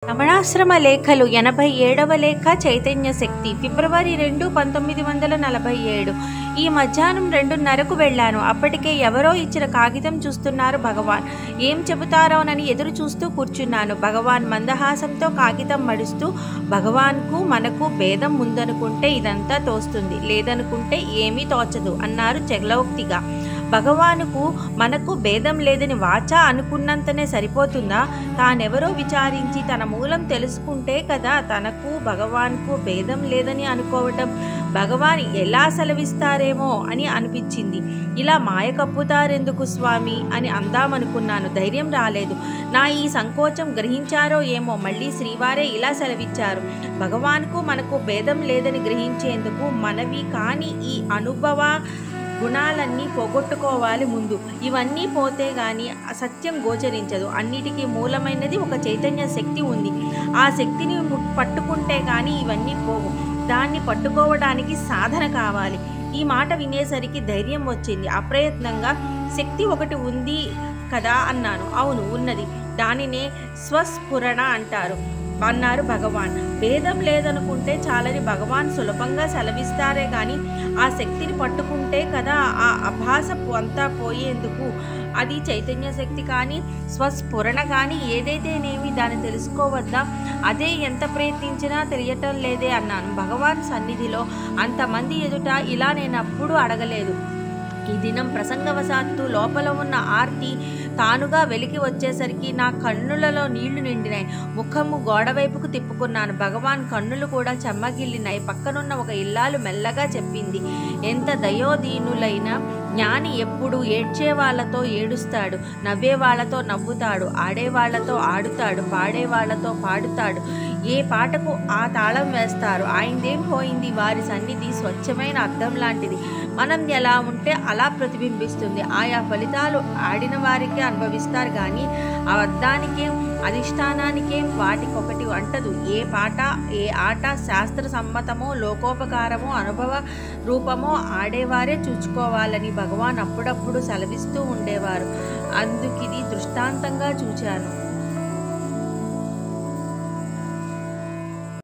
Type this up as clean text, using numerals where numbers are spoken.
రమణాశ్రమ లేఖలు 87వ లేఖ చైతన్య శక్తి ఫిబ్రవరి 2, 1947. ఈ మధ్యాహ్నం 2:30కు వెళ్ళాను. అప్పటికే ఎవరో ఇచ్చిన కాగితం చూస్తున్నారు భగవాన్. ఏం చెబుతారోనని ఎదురు చూస్తూ కూర్చున్నాను. భగవాన్ మందహాసంతో కాగితం మడుస్తూ, భగవాన్కు మనకు భేదం ఉందనుకుంటే ఇదంతా తోస్తుంది, లేదనుకుంటే ఏమీ తోచదు అన్నారు చెగలౌక్తిగా. భగవానుకు మనకు భేదం లేదని వాచా అనుకున్నంతనే సరిపోతుందా? తానెవరో విచారించి తన మూలం తెలుసుకుంటే కదా తనకు భగవాన్కు భేదం లేదని అనుకోవటం. భగవాన్ ఎలా సెలవిస్తారేమో అని అనిపించింది. ఇలా మాయ కప్పుతారెందుకు స్వామి అని అందామనుకున్నాను. ధైర్యం రాలేదు. నా ఈ సంకోచం గ్రహించారో ఏమో. మళ్ళీ శ్రీవారే ఇలా సెలవిచ్చారు. భగవాన్కు మనకు భేదం లేదని గ్రహించేందుకు మనవి కాని ఈ అనుభవ గుణాలన్నీ పోగొట్టుకోవాలి ముందు. ఇవన్నీ పోతే గాని సత్యం గోచరించదు. అన్నిటికీ మూలమైనది ఒక చైతన్య శక్తి ఉంది. ఆ శక్తిని పట్టుకుంటే గాని ఇవన్నీ పోవు. దాన్ని పట్టుకోవడానికి సాధన కావాలి. ఈ మాట వినేసరికి ధైర్యం వచ్చింది. అప్రయత్నంగా శక్తి ఒకటి ఉంది కదా అన్నాను. అవును ఉన్నది. దానినే స్వస్ఫురణ అన్నారు భగవాన్. భేదం లేదనుకుంటే చాలని భగవాన్ సులభంగా సెలవిస్తారే గాని ఆ శక్తిని పట్టుకుంటే కదా ఆ అభాస అంతా పోయేందుకు. అది చైతన్య శక్తి కానీ స్వస్ఫురణ కానీ ఏదైతేనేమి దాన్ని తెలుసుకోవద్దా? అదే ఎంత ప్రయత్నించినా తెలియటం లేదే అన్నాను. భగవాన్ సన్నిధిలో అంతమంది ఎదుట ఇలా నేనప్పుడు అడగలేదు. ఈ దినం ప్రసంగవశాత్తు లోపల ఉన్న ఆర్తి తానుగా వెలికి వచ్చేసరికి నా కన్నులలో నీళ్లు నిండినాయి. ముఖము గోడవైపుకు తిప్పుకున్నాను. భగవాన్ కన్నులు కూడా చెమ్మగిల్లినాయి. పక్కనున్న ఒక ఇల్లాలు మెల్లగా చెప్పింది, ఎంత దయోదీనులైన జ్ఞాని ఎప్పుడు ఏడ్చేవాళ్లతో ఏడుస్తాడు, నవ్వేవాళ్లతో నవ్వుతాడు, ఆడేవాళ్లతో ఆడుతాడు, పాడేవాళ్లతో పాడుతాడు. ఏ పాటకు ఆ తాళం వేస్తారు. ఆయనదేం పోయింది? వారి సన్నిధి స్వచ్ఛమైన అద్దం లాంటిది. మనం ఎలా ఉంటే అలా ప్రతిబింబిస్తుంది. ఆయా ఫలితాలు ఆడిన వారికే అనుభవిస్తారు కానీ ఆ అద్దానికేం అధిష్టానానికేం వాటికొకటి అంటదు. ఏ పాట ఏ ఆట శాస్త్ర సమ్మతమో లోకోపకారమో అనుభవ రూపమో ఆడేవారే చూచుకోవాలని భగవాన్ అప్పుడప్పుడు సెలవిస్తూ ఉండేవారు. అందుకిది దృష్టాంతంగా చూచాను.